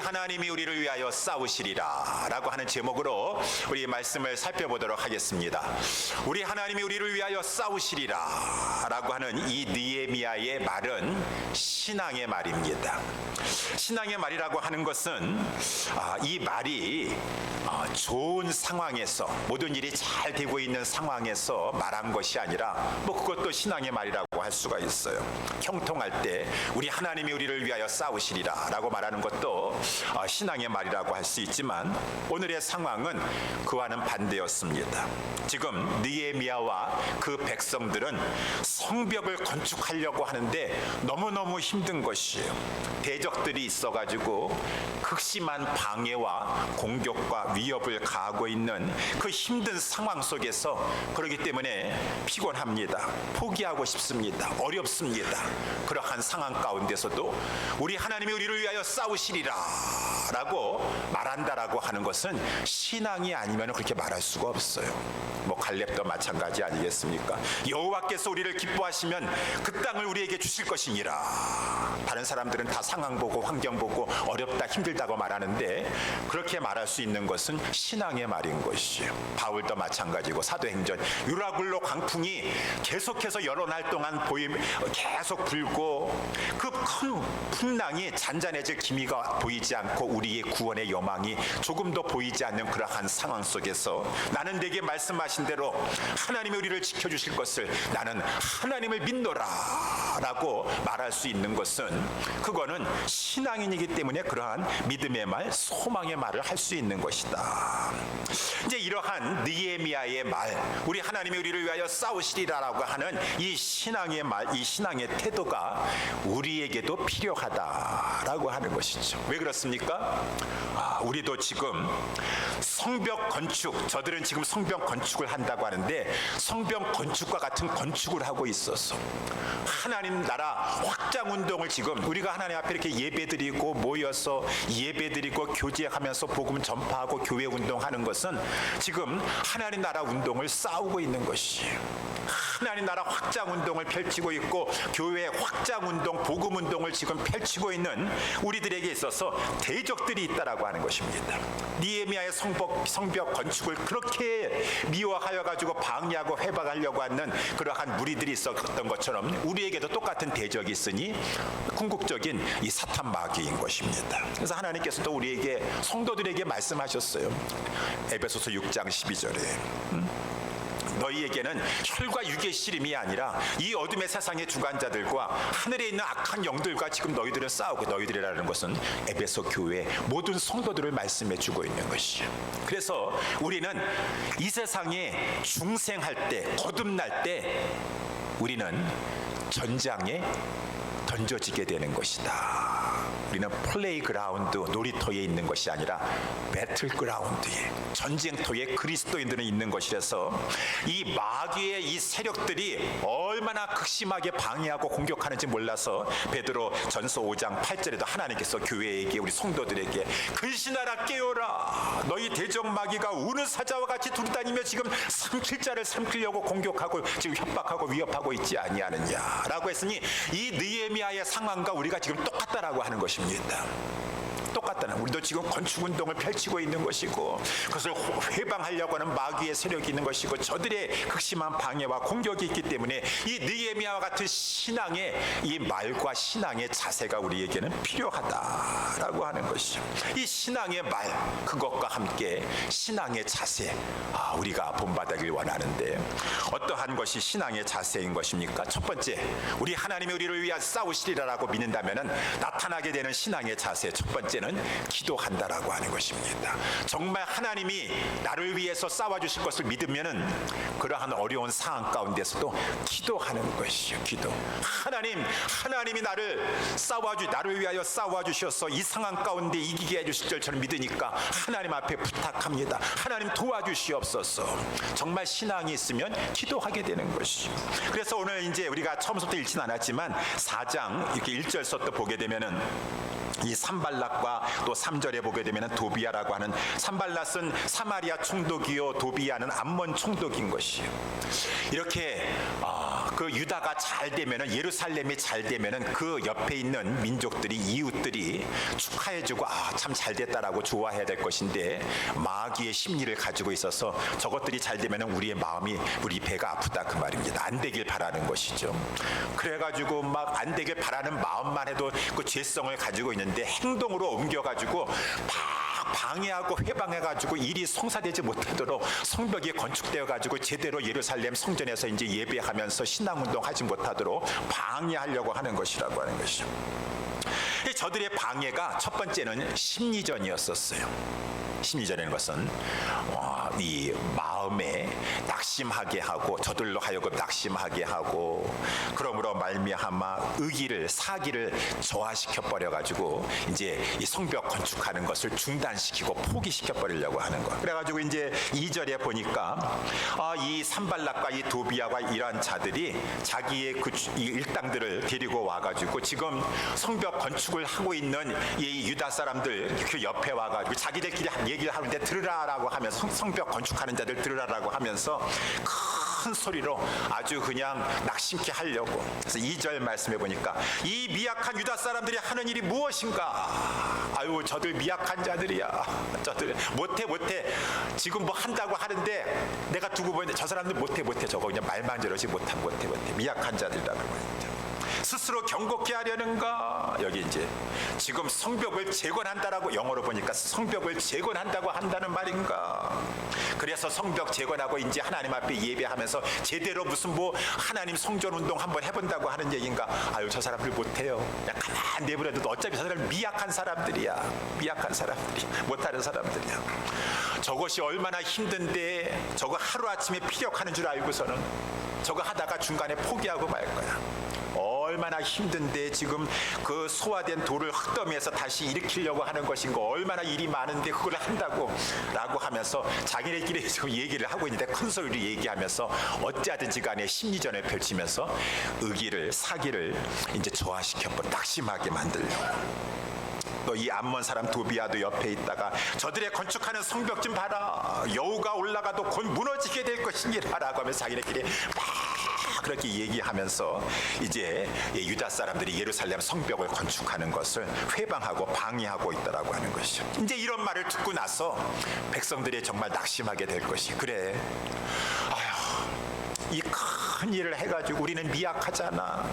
하나님이 우리를 위하여 싸우시리라 라고 하는 제목으로 우리 말씀을 살펴보도록 하겠습니다. 우리 하나님이 우리를 위하여 싸우시리라 라고 하는 이 느헤미야의 말은 신앙의 말입니다. 신앙의 말이라고 하는 것은 이 말이 좋은 상황에서, 모든 일이 잘 되고 있는 상황에서 말한 것이 아니라 그것도 신앙의 말이라고 할 수가 있어요. 형통할 때 우리 하나님이 우리를 위하여 싸우시리라 라고 말하는 것도 신앙의 말이라고 할 수 있지만, 오늘의 상황은 그와는 반대였습니다. 지금 느헤미야와 그 백성들은 성벽을 건축하려고 하는데 너무너무 힘든 것이에요. 대적들이 있어가지고 극심한 방해와 공격과 위협을 가하고 있는 그 힘든 상황 속에서, 그렇기 때문에 피곤합니다. 포기하고 싶습니다. 어렵습니다. 그러한 상황 가운데서도 우리 하나님이 우리를 위하여 싸우시리라 라고 말한다라고 하는 것은 신앙이 아니면 그렇게 말할 수가 없어요. 갈렙도 마찬가지 아니겠습니까? 여호와께서 우리를 기뻐하시면 그 땅을 우리에게 주실 것이니라. 다른 사람들은 다 상황 보고 환경 보고 어렵다 힘들다고 말하는데, 그렇게 말할 수 있는 것은 신앙의 말인 것이에요. 바울도 마찬가지고, 사도행전 유라굴로 광풍이 계속해서 여러 날 동안 계속 불고 그 큰 풍랑이 잔잔해질 기미가 보이지 않고 우리의 구원의 여망이 조금도 보이지 않는 그러한 상황 속에서, 나는 내게 말씀하신 대로 하나님이 우리를 지켜주실 것을 나는 하나님을 믿노라 라고 말할 수 있는 것은, 그거는 신앙인이기 때문에 그러한 믿음의 말, 소망의 말을 할 수 있는 것이다. 이제 이러한 느헤미야의 말, 우리 하나님이 우리를 위하여 싸우시리라라고 하는 이 신앙의 말, 이 신앙의 태도가 우리에게도 필요하다라고 하는 것이죠. 왜 그렇습니까? 우리도 지금 성벽 건축, 저들은 지금 성벽 건축을 한다고 하는데, 성벽 건축과 같은 건축을 하고 있어서 하나님 나라 확장 운동을 지금 우리가 하나님 앞에 이렇게 예배드리고 모여서 예배드리고 교제하면서 복음 전파하고 교회 운동하는 것은 지금 하나님 나라 운동을 싸우고 있는 것이에요. 하나님 나라 확장 운동을 펼치고 있고, 교회 확장 운동, 복음 운동을 지금 펼치고 있는 우리들에게 있어서 대적들이 있다라고 하는 것입니다. 느헤미야의 성벽 건축을 그렇게 미워하여 가지고 방해하고 회방하려고 하는 그러한 무리들이 있었던 것처럼 우리에게도 똑같은 대적이 있으니 궁극적인 이 사탄 마귀인 것입니다. 그래서 하나님께서도 우리에게, 성도들에게 말씀하셨어요. 에베소서 6장 12절에 너희에게는 혈과 육의 씨름이 아니라 이 어둠의 세상의 주관자들과 하늘에 있는 악한 영들과 지금 너희들은 싸우고, 너희들이라는 것은 에베소 교회 모든 성도들을 말씀해 주고 있는 것이에요. 그래서 우리는 이 세상에 중생할 때, 거듭날 때 우리는 전장에 던져지게 되는 것이다. 우리는 플레이그라운드, 놀이터에 있는 것이 아니라 배틀그라운드에, 전쟁터에 그리스도인들은 있는 것이라서 이 마귀의 이 세력들이 얼마나 극심하게 방해하고 공격하는지 몰라서 베드로 전서 5장 8절에도 하나님께서 교회에게, 우리 성도들에게 근신하라, 깨어라, 너희 대적 마귀가 우는 사자와 같이 두루다니며 지금 삼킬 자를 삼키려고 공격하고 지금 협박하고 위협하고 있지 아니하느냐 라고 했으니, 이 느헤미야의 상황과 우리가 지금 똑같다라고 하는 것입니다. 똑같다는, 우리도 지금 건축운동을 펼치고 있는 것이고, 그것을 회방하려고 하는 마귀의 세력이 있는 것이고, 저들의 극심한 방해와 공격이 있기 때문에 이 느헤미야와 같은 신앙의 이 말과 신앙의 자세가 우리에게는 필요하다라고 하는 것이죠. 이 신앙의 말, 그것과 함께 신앙의 자세, 우리가 본받아길 원하는데 어떠한 것이 신앙의 자세인 것입니까? 첫 번째, 우리 하나님이 우리를 위하여 싸우시리라라고 믿는다면 나타나게 되는 신앙의 자세, 첫 번째는 기도한다라고 하는 것입니다. 정말 하나님이 나를 위해서 싸워주실 것을 믿으면은 그러한 어려운 상황 가운데서도 기도하는 것이요. 기도. 하나님이 나를 위하여 싸워주셔서 이 상황 가운데 이기게 해주실 줄 저는 믿으니까 하나님 앞에 부탁합니다. 하나님 도와주시옵소서. 정말 신앙이 있으면 기도하게 되는 것이요. 그래서 오늘 이제 우리가 처음부터 읽진 않았지만 4장 이렇게 1절부터 보게 되면은 이 산발락과 또 3절에 보게 되면 도비야라고 하는, 산발락은 사마리아 총독이요 도비야는 암몬 총독인 것이에요. 이렇게 그 유다가 잘 되면은, 예루살렘이 잘 되면은 그 옆에 있는 민족들이, 이웃들이 축하해주고 참 잘 됐다라고 좋아해야 될 것인데, 마귀의 심리를 가지고 있어서 저것들이 잘 되면은 우리의 마음이, 우리 배가 아프다 그 말입니다. 안 되길 바라는 것이죠. 그래가지고 막 안 되길 바라는 마음만 해도 그 죄성을 가지고 있는데, 행동으로 옮겨가지고 방해하고 회방해가지고 일이 성사되지 못하도록 성벽이 건축되어가지고 제대로 예루살렘 성전에서 이제 예배하면서 신앙운동 하지 못하도록 방해하려고 하는 것이라고 하는 것이죠. 저들의 방해가 첫 번째는 심리전이었었어요. 심리전이라는 것은 이 마음에 낙심하게 하고, 저들로 하여금 낙심하게 하고, 그러므로 말미암아 의기를, 사기를 저하시켜 버려 가지고 이제 이 성벽 건축하는 것을 중단시키고 포기시켜 버리려고 하는 것. 그래 가지고 이제 2절에 보니까 이 산발락과 이 도비아와 이러한 자들이 자기의 이 일당들을 데리고 와 가지고 지금 성벽 건축을 하고 있는 이 유다 사람들 그 옆에 와 가지고 자기들끼리 얘기를 하는데 들으라라고 하면서, 성벽 건축하는 자들 들으라라고 하면서 큰 소리로 아주 그냥 낙심케 하려고. 그래서 2절 말씀해 보니까 이 미약한 유다 사람들이 하는 일이 무엇인가? 아유, 저들 미약한 자들이야. 저들 못해. 지금 뭐 한다고 하는데 내가 두고 보는데 저 사람들 못해. 저거 그냥 말만 저러지 못해. 미약한 자들이라고 합니다. 스스로 경고케 하려는가? 여기 이제 지금 성벽을 재건한다라고, 영어로 보니까 성벽을 재건한다고 한다는 말인가? 그래서 성벽 재건하고 이제 하나님 앞에 예배하면서 제대로 무슨 뭐 하나님 성전 운동 한번 해본다고 하는 얘기인가? 아유, 저 사람들 못해요. 그냥 가만 내버려둬도 어차피 저 사람 미약한 사람들이야. 못하는 사람들이야. 저것이 얼마나 힘든데 저거 하루아침에 피력하는 줄 알고서는 저거 하다가 중간에 포기하고 말 거야. 얼마나 힘든데 지금 그 소화된 돌을 흙더미에서 다시 일으키려고 하는 것인가, 얼마나 일이 많은데 그걸 한다고 라고 하면서 자기네끼리 지금 얘기를 하고 있는데, 큰 소리로 얘기하면서 어찌하든지 간에 심리전을 펼치면서 의기를, 사기를 이제 저하시켜버려, 낙심하게 만들려고. 또 이 암몬 사람 도비아도 옆에 있다가 저들의 건축하는 성벽 좀 봐라, 여우가 올라가도 곧 무너지게 될 것이니라 라고 하면서 자기네끼리 그렇게 얘기하면서 이제 유다 사람들이 예루살렘 성벽을 건축하는 것을 회방하고 방해하고 있다라고 하는 것이죠. 이제 이런 말을 듣고 나서 백성들이 정말 낙심하게 될 것이, 그래, 아휴, 이 큰 일을 해가지고 우리는 미약하잖아.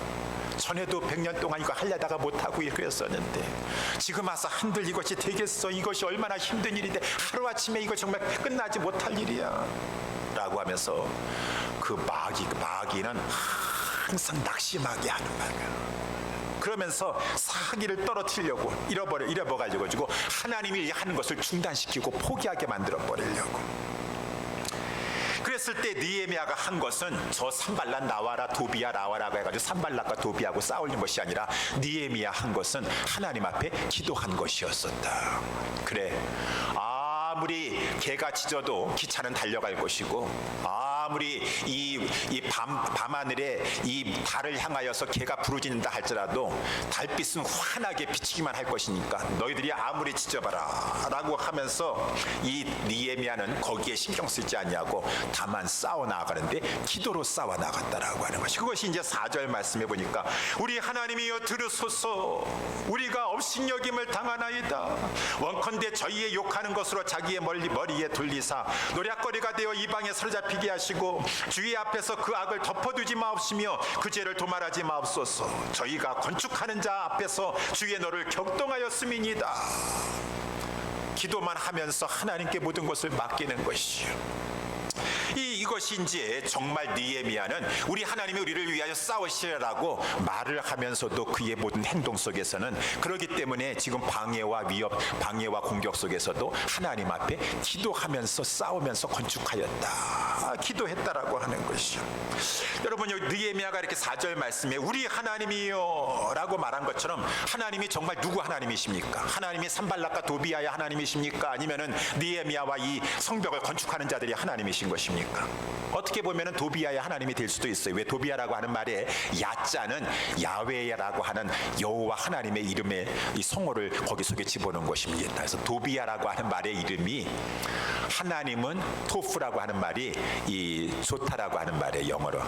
전에도 100년 동안 이거 하려다가 못하고 그랬었는데 지금 와서 한들 이것이 되겠어? 이것이 얼마나 힘든 일인데 하루아침에 이거 정말 끝나지 못할 일이야 라고 하면서 그 마귀는 항상 낙심하게 하는 말이야. 그러면서 사기를 떨어뜨리려고 잃어버려가지고 하나님이 하는 것을 중단시키고 포기하게 만들어버리려고. 그랬을 때 느헤미야가 한 것은 저 산발락 나와라, 도비야 나와라고 해가지고 산발락과 도비하고 싸우는 것이 아니라 느헤미야 한 것은 하나님 앞에 기도한 것이었었다. 그래, 아무리 개가 짖어도 기차는 달려갈 것이고, 아무리 이 밤하늘에 이 달을 향하여서 개가 부르짖는다 할지라도 달빛은 환하게 비치기만 할 것이니까 너희들이 아무리 짖어봐라 라고 하면서 이 느헤미야는 거기에 신경 쓰지 않냐고 다만 싸워나가는데 기도로 싸워나갔다라고 하는 것이, 그것이 이제 4절 말씀해 보니까 우리 하나님이여 들으소서, 우리가 업신여김을 당하나이다. 원컨대 저희의 욕하는 것으로 자기의 머리에 돌리사 노략거리가 되어 이방에 사로잡히게 하시고 주의 앞에서 그 악을 덮어두지 마옵시며 그 죄를 도말하지 마옵소서. 저희가 건축하는 자 앞에서 주의 너를 격동하였음이니이다. 기도만 하면서 하나님께 모든 것을 맡기는 것이요. 이것이 이제 정말 느헤미야는 우리 하나님이 우리를 위하여 싸우시라고 말을 하면서도 그의 모든 행동 속에서는, 그렇기 때문에 지금 방해와 위협, 방해와 공격 속에서도 하나님 앞에 기도하면서 싸우면서 건축하였다, 기도했다라고 하는 것이죠. 여러분, 여기 느헤미야가 이렇게 4절 말씀에 우리 하나님이요 라고 말한 것처럼 하나님이 정말 누구 하나님이십니까? 하나님이 산발락과 도비아의 하나님이십니까? 아니면은 느헤미야와 이 성벽을 건축하는 자들이 하나님이신 것입니까? 어떻게 보면은 도비야의 하나님이 될 수도 있어요. 왜 도비야라고 하는 말에 야자는 야훼라고 하는 여호와 하나님의 이름의 이 성어를 거기 속에 집어넣은 것입니다. 그래서 도비야라고 하는 말의 이름이 하나님은 토프라고 하는 말이 이 좋다라고 하는 말의 영어로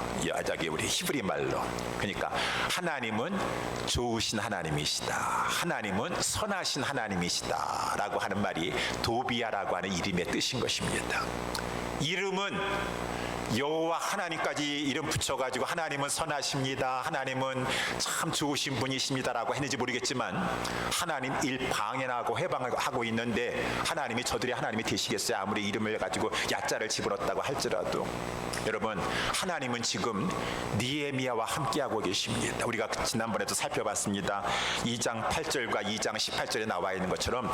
저기 우리 히브리 말로 그러니까 하나님은 좋으신 하나님이시다. 하나님은 선하신 하나님이시다라고 하는 말이 도비야라고 하는 이름의 뜻인 것입니다. 이름은 여호와 하나님까지 이름 붙여가지고 하나님은 선하십니다. 하나님은 참 좋으신 분이십니다라고 했는지 모르겠지만 하나님 일 방해하고 해방하고 있는데 하나님이 저들이 하나님이 되시겠어요? 아무리 이름을 가지고 야자를 집어넣었다고 할지라도 여러분 하나님은 지금 느헤미야와 함께하고 계십니다. 우리가 지난번에도 살펴봤습니다. 2장 8절과 2장 18절에 나와 있는 것처럼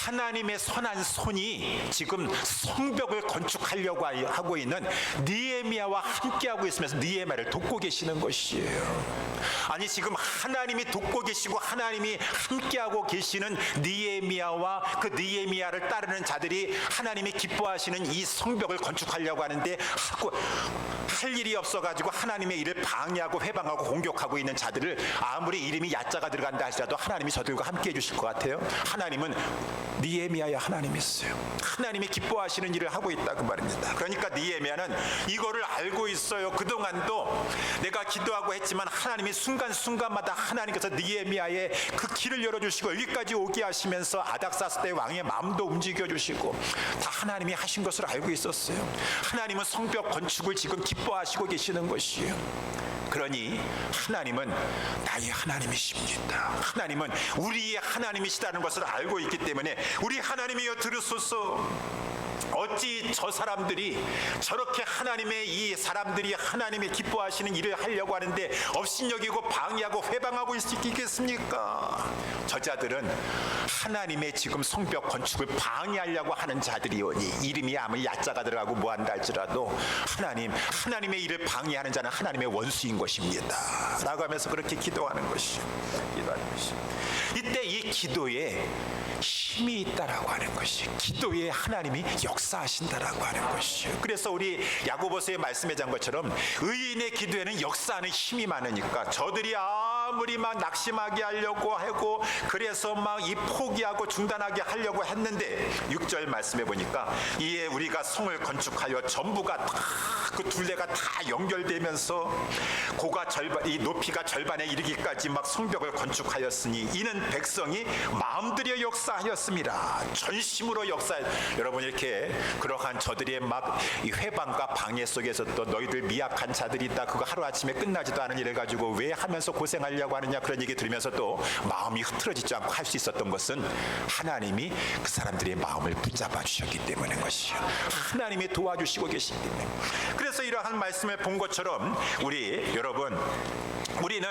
하나님의 선한 손이 지금 성벽을 건축하려고 하고 있는 느헤미야와 함께하고 있으면서 느헤미야를 돕고 계시는 것이에요. 아니 지금 하나님이 돕고 계시고 하나님이 함께하고 계시는 느헤미야와 그 느헤미야를 따르는 자들이 하나님이 기뻐하시는 이 성벽을 건축하려고 하는데 할 일이 없어가지고 하나님의 일을 방해하고 회방하고 공격하고 있는 자들을 아무리 이름이 야자가 들어간다 하시라도 하나님이 저들과 함께 해주실 것 같아요. 하나님은 느헤미야의 하나님이었어요. 하나님이 기뻐하시는 일을 하고 있다고 말입니다. 그러니까 느헤미야는 이거를 알고 있어요. 그동안도 내가 기도하고 했지만 하나님이 순간순간마다 하나님께서 느헤미야의 그 길을 열어주시고 여기까지 오게 하시면서 아닥사스다 왕의 마음도 움직여주시고 다 하나님이 하신 것을 알고 있었어요. 하나님은 성벽 건축을 지금 기뻐하시고 계시는 것이에요. 그러니 하나님은 나의 하나님이십니다. 하나님은 우리의 하나님이시다는 것을 알고 있기 때문에 우리 하나님이여 들으소서. 어찌 저 사람들이 저렇게 하나님의 이 사람들이 하나님의 기뻐하시는 일을 하려고 하는데 업신여기고 방해하고 회방하고 있겠습니까? 저자들은 하나님의 지금 성벽 건축을 방해하려고 하는 자들이오니 이름이 아무리 야자가 들어가고 뭐한다 할지라도 하나님의 일을 방해하는 자는 하나님의 원수인 것입니다 라고 하면서 그렇게 기도하는 것이죠. 이때 이 기도에 힘이 있다라고 하는 것이 기도에 하나님이 역사하신다라고 하는 것이요. 그래서 우리 야고보서의 말씀에 잔 것처럼 의인의 기도에는 역사하는 힘이 많으니까 저들이 아무리 막 낙심하게 하려고 하고 그래서 막 이 포기하고 중단하게 하려고 했는데 6절 말씀해 보니까 이에 우리가 성을 건축하여 전부가 다 그 둘레가 다 연결되면서 고가 절반 이 높이가 절반에 이르기까지 막 성벽을 건축하였으니 이는 백성이 마음들여 역사하였습니다. 전심으로 여러분 이렇게 그러한 저들의 막 이 회방과 방해 속에서 또 너희들 미약한 자들이 있다 그거 하루아침에 끝나지도 않은 일을 가지고 왜 하면서 고생하려고 하느냐 그런 얘기 들으면서 또 마음이 흐트러지지 않고 할 수 있었던 것은 하나님이 그 사람들의 마음을 붙잡아 주셨기 때문인 것이요. 하나님이 도와주시고 계시기 때문에. 그래서 이러한 말씀을 본 것처럼 우리는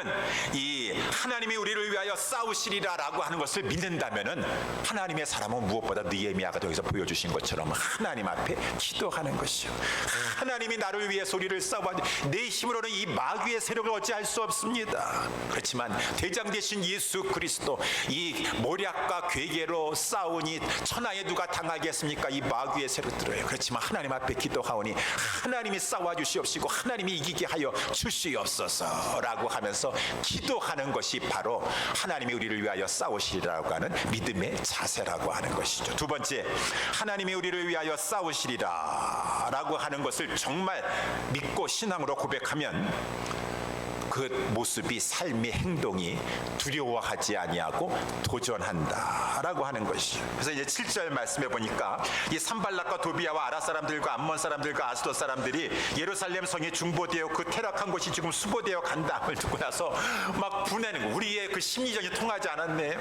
이 하나님이 우리를 위하여 싸우시리라라고 하는 것을 믿는다면은 하나님의 사람은 무엇보다 느헤미야가 여기서 보여주신 것처럼 하나님 앞에 기도하는 것이요. 하나님이 나를 위해 소리를 싸워 내 힘으로는 이 마귀의 세력을 어찌할 수 없습니다. 그렇지만 대장 되신 예수 그리스도 이 모략과 괴계로 싸우니 천하에 누가 당하겠습니까? 이 마귀의 세력들을. 그렇지만 하나님 앞에 기도하오니 하나님이 싸워 주시옵시고 하나님이 이기게 하여 주시옵소서라고 하면서 기도하는 것이 바로 하나님이 우리를 위하여 싸우시리라고 하는 믿음의 자세라고 하는 것이죠. 두 번째, 하나님이 우리를 위하여 싸우시리라 라고 하는 것을 정말 믿고 신앙으로 고백하면 그 모습이 삶의 행동이 두려워하지 아니하고 도전한다라고 하는 것이죠. 그래서 이제 7절 말씀해 보니까 이 산발락과 도비야와 아라 사람들과 암몬 사람들과 아스돗 사람들이 예루살렘 성이 중보되어 그 퇴락한 곳이 지금 수보되어 간다음을 듣고 나서 막 분해는 거. 우리의 그 심리전이 통하지 않았네.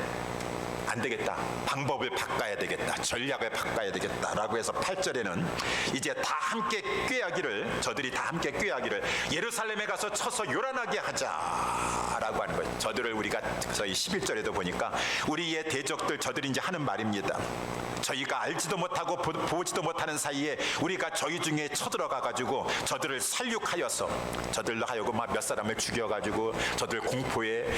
안 되겠다. 방법을 바꿔야 되겠다. 전략을 바꿔야 되겠다라고 해서 8절에는 이제 다 함께 저들이 다 함께 꾀하기를 예루살렘에 가서 쳐서 요란하게 하자라고 하는 거예요. 저들을 우리가 저희 11절에도 보니까 우리의 대적들 저들이 이제 하는 말입니다. 저희가 알지도 못하고 보지도 못하는 사이에 우리가 저희 중에 쳐들어가 가지고 저들을 살육하여서 저들로 하여금 막 몇 사람을 죽여가지고 저들 공포에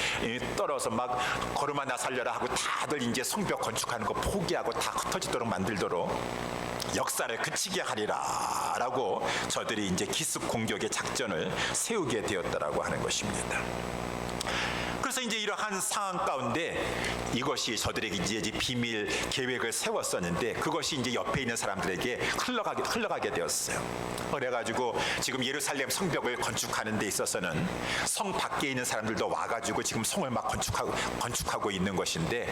떨어서 막 걸음아 나 살려라 하고 다들 이제 성벽 건축하는 거 포기하고 다 흩어지도록 만들도록 역사를 그치게 하리라 라고 저들이 이제 기습 공격의 작전을 세우게 되었다라고 하는 것입니다. 그래서 이제 이러한 상황 가운데 이것이 저들에게 이제 비밀 계획을 세웠었는데 그것이 이제 옆에 있는 사람들에게 흘러가게 되었어요. 그래가지고 지금 예루살렘 성벽을 건축하는 데 있어서는 성 밖에 있는 사람들도 와가지고 지금 성을 막 건축하고 있는 것인데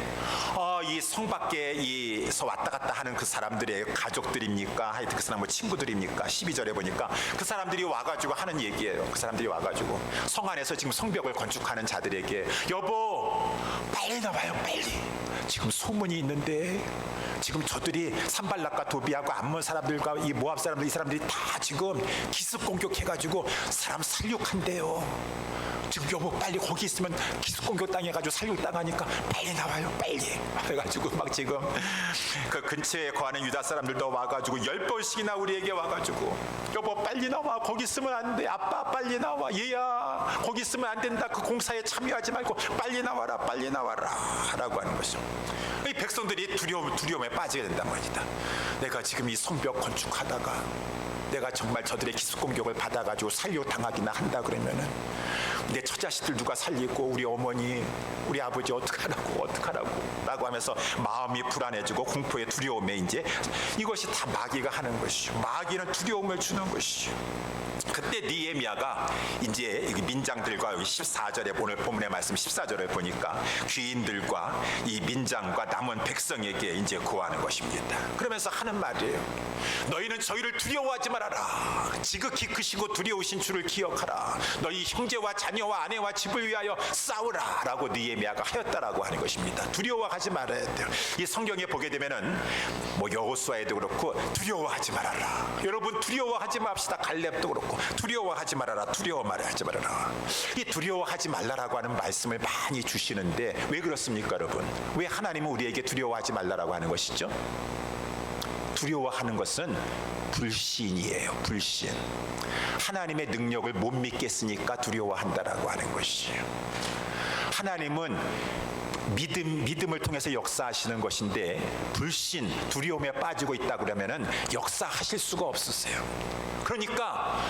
이 성 밖에서 왔다 갔다 하는 그 사람들의 가족들입니까? 하여튼 그 사람 뭐 친구들입니까? 12절에 보니까 그 사람들이 와가지고 하는 얘기예요. 그 사람들이 와가지고 성 안에서 지금 성벽을 건축하는 자들에게 여보 빨리 나와요 빨리 지금 소문이 있는데 지금 저들이 산발락과 도비하고 암몬 사람들과 이 모압 사람들 이 사람들이 다 지금 기습 공격해가지고 사람 살육한대요. 지금 여보 빨리 거기 있으면 기습 공격 당해가지고 살육당하니까 빨리 나와요 빨리 그래가지고 막 지금 그 근처에 거하는 유다 사람들도 와가지고 10번씩이나 우리에게 와가지고 여보 빨리 나와 거기 있으면 안 돼 아빠 빨리 나와 얘야 거기 있으면 안 된다 그 공사에 참여하지 말고 빨리 나와라 라고 하는 것이죠. 이 백성들이 두려움에 빠지게 된단 말이다. 내가 지금 이 성벽 건축하다가 내가 정말 저들의 기습 공격을 받아가지고 살려당하기나 한다 그러면은 내 처자식들 누가 살리고 우리 어머니 우리 아버지 어떡하라고 라고 하면서 마음이 불안해지고 공포의 두려움에 이제 이것이 다 마귀가 하는 것이죠. 마귀는 두려움을 주는 것이죠. 그때 느헤미야가 이제 민장들과 14절에 오늘 본문의 말씀 14절을 보니까 귀인들과 이 민장과 남은 백성에게 이제 구하는 것입니다. 그러면서 하는 말이에요. 너희는 저희를 두려워하지 말아라. 지극히 크시고 두려우신 주를 기억하라. 너희 형제와 자녀와 아내와 집을 위하여 싸우라 라고 느헤미야가 하였다라고 하는 것입니다. 두려워하지 말아야 돼요. 이 성경에 보게 되면은 뭐 여호수아에도 그렇고 두려워하지 말아라. 여러분 두려워하지 맙시다. 갈렙도 그렇고 두려워하지 말아라. 이 두려워하지 말라라고 하는 말씀을 많이 주시는데 왜 그렇습니까 여러분? 왜 하나님은 우리에게 두려워하지 말라라고 하는 것이죠? 두려워하는 것은 불신이에요. 불신. 하나님의 능력을 못 믿겠으니까 두려워한다라고 하는 것이에요. 하나님은 믿음을 통해서 역사하시는 것인데 불신, 두려움에 빠지고 있다 그러면은 역사하실 수가 없으세요. 그러니까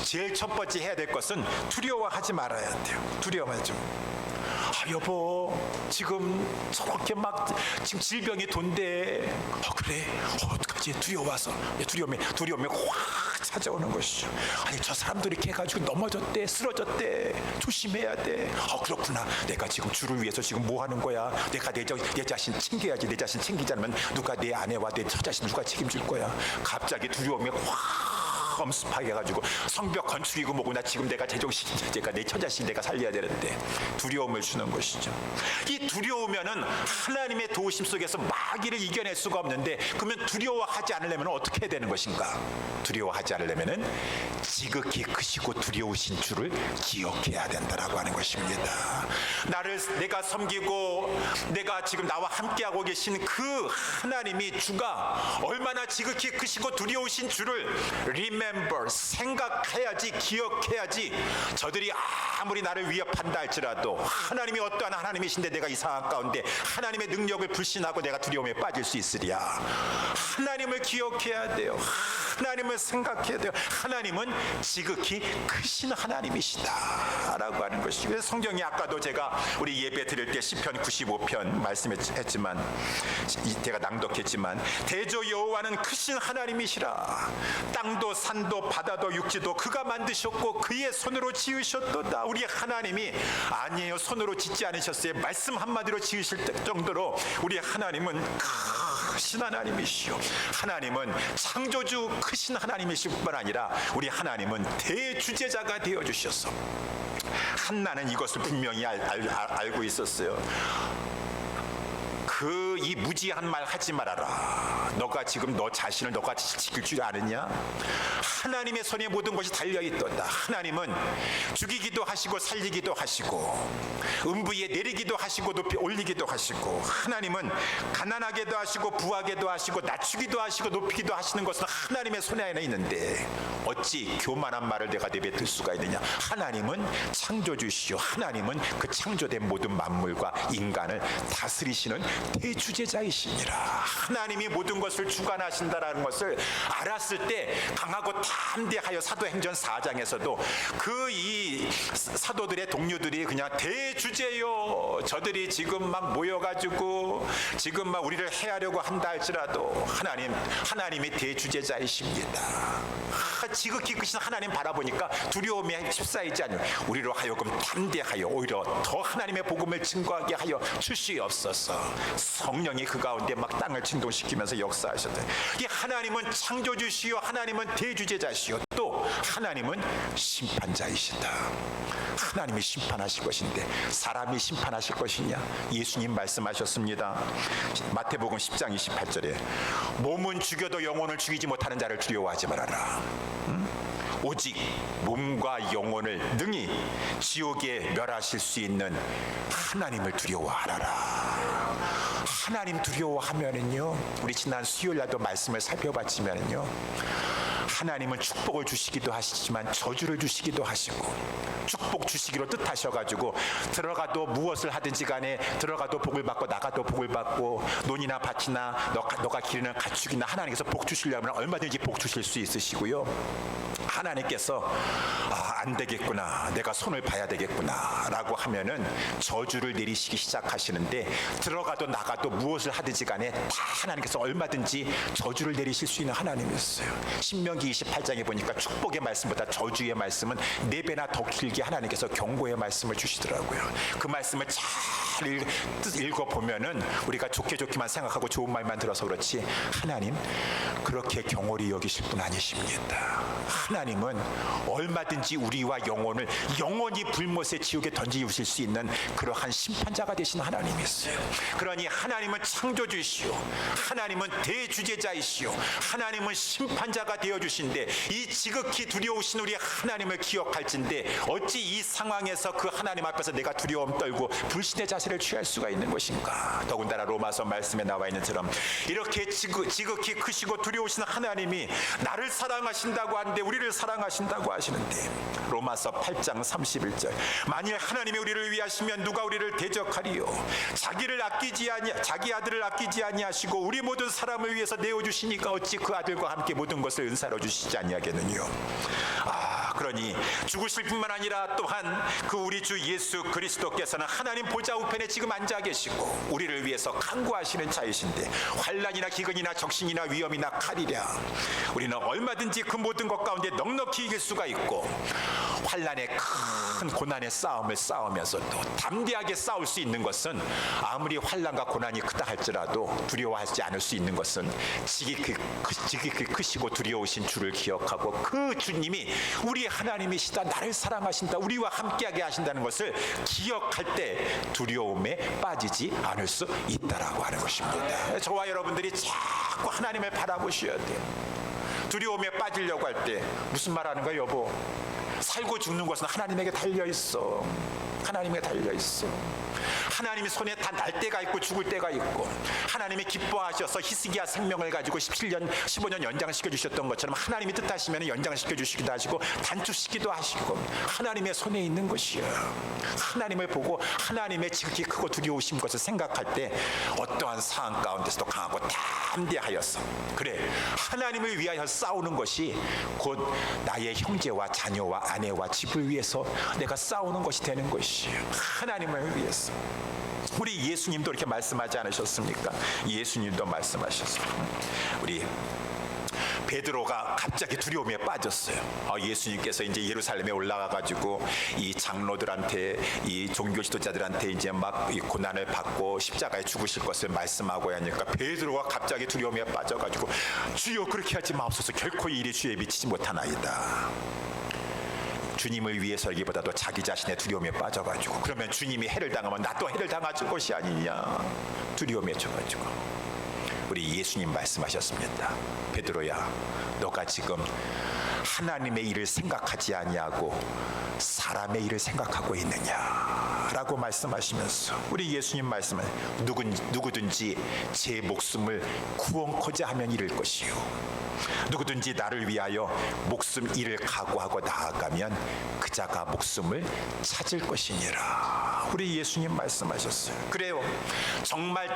제일 첫 번째 해야 될 것은 두려워하지 말아야 돼요. 두려워하지. 여보 지금 저렇게 막 지금 질병이 돈대. 그래 어떡하지? 두려워서 두려움이 확 찾아오는 것이죠. 아니 저 사람들이 이렇게 해가지고 넘어졌대 쓰러졌대 조심해야 돼. 그렇구나. 내가 지금 주를 위해서 지금 뭐 하는 거야? 내가 내 자신 챙겨야지. 내 자신 챙기지 않으면 누가 내 아내와 내 처자신 누가 책임질 거야? 갑자기 두려움이 확 엄습하게 해가지고 성벽 건축이고 뭐고 나 지금 내가 제정신이야. 제가 내 처자식 내가 살려야 되는데 두려움을 주는 것이죠. 이 두려우면은 하나님의 도우심 속에서 마귀를 이겨낼 수가 없는데 그러면 두려워하지 않으려면 어떻게 해야 되는 것인가? 두려워하지 않으려면은 지극히 크시고 두려우신 주를 기억해야 된다라고 하는 것입니다. 내가 섬기고 내가 지금 나와 함께하고 계신 그 하나님이 주가 얼마나 지극히 크시고 두려우신 주를 생각해야지 기억해야지. 저들이 아무리 나를 위협한다 할지라도 하나님이 어떠한 하나님이신데 내가 이 상황 가운데 하나님의 능력을 불신하고 내가 두려움에 빠질 수 있으랴. 하나님을 기억해야 돼요. 하나님을 생각해야 돼요. 하나님은 지극히 크신 하나님이시다 라고 하는 것이. 그래서 성경이 아까도 제가 우리 예배 드릴 때 시편 95편 말씀했지만 제가 낭독했지만 대저 여호와는 크신 하나님이시라. 땅도 산도 바다도 육지도 그가 만드셨고 그의 손으로 지으셨도다. 우리 하나님이 아니에요 손으로 짓지 않으셨어요. 말씀 한마디로 지으실 정도로 우리 하나님은 크신 하나님이시오. 하나님은 창조주 크신 하나님이실 뿐만 아니라 우리 하나님은 대주제자가 되어주셨어. 한나는 이것을 분명히 알고 있었어요. 이 무지한 말 하지 말아라. 너가 지금 너 자신을 너가 지킬 줄 아느냐? 하나님의 손에 모든 것이 달려있도다. 하나님은 죽이기도 하시고 살리기도 하시고 음부에 내리기도 하시고 높이 올리기도 하시고 하나님은 가난하게도 하시고 부하게도 하시고 낮추기도 하시고 높이기도 하시는 것은 하나님의 손에 안에 있는데 어찌 교만한 말을 내가 내뱉을 수가 있느냐? 하나님은 창조주시오. 하나님은 그 창조된 모든 만물과 인간을 다스리시는 대주 대주제자이시니라. 하나님이 모든 것을 주관하신다라는 것을 알았을 때 강하고 담대하여 사도행전 4장에서도 그 이 사도들의 동료들이 그냥 대주제요, 저들이 지금 막 모여가지고 지금 막 우리를 해하려고 한다 할지라도 하나님이 대주제자이십니다. 지극히 크신 하나님 바라보니까 두려움이 휩싸이지 않으며 우리로 하여금 담대하여 오히려 더 하나님의 복음을 증거하게 하여 주시옵소서. 성령이 그 가운데 막 땅을 진동시키면서 역사하셨다. 이 하나님은 창조주시요, 하나님은 대주제자시요, 또 하나님은 심판자이시다. 하나님이 심판하실 것인데 사람이 심판하실 것이냐? 예수님 말씀하셨습니다. 마태복음 10장 28절에 몸은 죽여도 영혼을 죽이지 못하는 자를 두려워하지 말아라. 오직 몸과 영혼을 능히 지옥에 멸하실 수 있는 하나님을 두려워하라. 하나님 두려워하면은요, 우리 지난 수요일 날도 말씀을 살펴봤지만은요, 하나님은 축복을 주시기도 하시지만 저주를 주시기도 하시고, 축복 주시기로 뜻하셔가지고 들어가도 무엇을 하든지 간에 들어가도 복을 받고 나가도 복을 받고, 논이나 밭이나 너가 기르는 가축이나 하나님께서 복 주시려면 얼마든지 복 주실 수 있으시고요, 하나님께서 안 되겠구나, 내가 손을 봐야 되겠구나 라고 하면은 저주를 내리시기 시작하시는데, 들어가도 나가도 무엇을 하든지 간에 다 하나님께서 얼마든지 저주를 내리실 수 있는 하나님이었어요. 신명기 28장에 보니까 축복의 말씀보다 저주의 말씀은 4배나 더 길게 하나님께서 경고의 말씀을 주시더라고요. 그 말씀을 잘 읽어보면은 우리가 좋게만 생각하고 좋은 말만 들어서 그렇지, 하나님 그렇게 경홀히 여기실 분 아니십니다. 하나님은 얼마든지 우리와 영혼을 영원히 불못의 지옥에 던지우실 수 있는 그러한 심판자가 되신 하나님이었어요. 그러니 하나님은 창조주이시오, 하나님은 대주제자이시오, 하나님은 심판자가 되어주신데, 이 지극히 두려우신 우리 하나님을 기억할진데 어찌 이 상황에서 그 하나님 앞에서 내가 두려움 떨고 불신의 자세를 취할 수가 있는 것인가? 더군다나 로마서 말씀에 나와 있는 처럼 이렇게 지극히 크시고 두려우신 하나님이 나를 사랑하신다고 하는데, 우리를 사랑하신다고 하시는데, 로마서 8장 31절 만일 하나님이 우리를 위하시면 누가 우리를 대적하리요? 자기 아들을 아끼지 아니하시고 우리 모든 사람을 위해서 내어주시니까 어찌 그 아들과 함께 모든 것을 은사로 주시지 아니하겠느냐? 그러니 죽으실 뿐만 아니라 또한 그 우리 주 예수 그리스도께서는 하나님 보좌 우편에 지금 앉아 계시고 우리를 위해서 간구하시는 자이신데, 환난이나 기근이나 적신이나 위험이나 칼이랴 우리는 얼마든지 그 모든 것 가운데 넉넉히 이길 수가 있고, 환난의 큰 고난의 싸움을 싸우면서도 담대하게 싸울 수 있는 것은, 아무리 환난과 고난이 크다 할지라도 두려워하지 않을 수 있는 것은 지극히 크시고 두려우신 주를 기억하고 그 주님이 우리 하나님이시다, 나를 사랑하신다, 우리와 함께하게 하신다는 것을 기억할 때 두려움에 빠지지 않을 수 있다라고 하는 것입니다. 저와 여러분들이 자꾸 하나님을 바라보셔야 돼요. 두려움에 빠지려고 할 때 무슨 말 하는 거야, 여보? 살고 죽는 것은 하나님에게 달려있어. 하나님에게 달려있어. 하나님이 손에 다 날 때가 있고 죽을 때가 있고, 하나님이 기뻐하셔서 히스기야 생명을 가지고 17년 15년 연장시켜 주셨던 것처럼 하나님이 뜻하시면 연장시켜 주시기도 하시고 단축시키기도 하시고, 하나님의 손에 있는 것이요. 하나님을 보고 하나님의 지극히 크고 두려우신 것을 생각할 때 어떠한 상황 가운데서도 강하고 담대하여서, 그래 하나님을 위하여 싸우는 것이 곧 나의 형제와 자녀와 아내와 집을 위해서 내가 싸우는 것이 되는 것이에요. 하나님을 위해서. 우리 예수님도 이렇게 말씀하지 않으셨습니까? 예수님도 말씀하셨습니다. 우리 베드로가 갑자기 두려움에 빠졌어요. 예수님께서 이제 예루살렘에 올라가가지고 이 장로들한테, 이 종교 지도자들한테 이제 막 이 고난을 받고 십자가에 죽으실 것을 말씀하고 하니까 베드로가 갑자기 두려움에 빠져가지고, 주여 그렇게 하지 마옵소서, 결코 이 일이 주에 미치지 못하나이다. 주님을 위해서이기보다도 자기 자신의 두려움에 빠져가지고, 그러면 주님이 해를 당하면 나도 해를 당할 것이 아니냐 두려움에 져가지고, 우리 예수님 말씀하셨습니다. 베드로야, 너가 지금 하나님의 일을 생각하지 아니하고 사람의 일을 생각하고 있느냐라고 말씀하시면서 우리 예수님 말씀은 누구든지 제 목숨을 구원코자 하면 잃을 것이요, 누구든지 나를 위하여 목숨 잃을 각오하고 나아가면 그 자가 목숨을 찾을 것이니라. 우리 예수님 말씀하셨어요. 그래요, 정말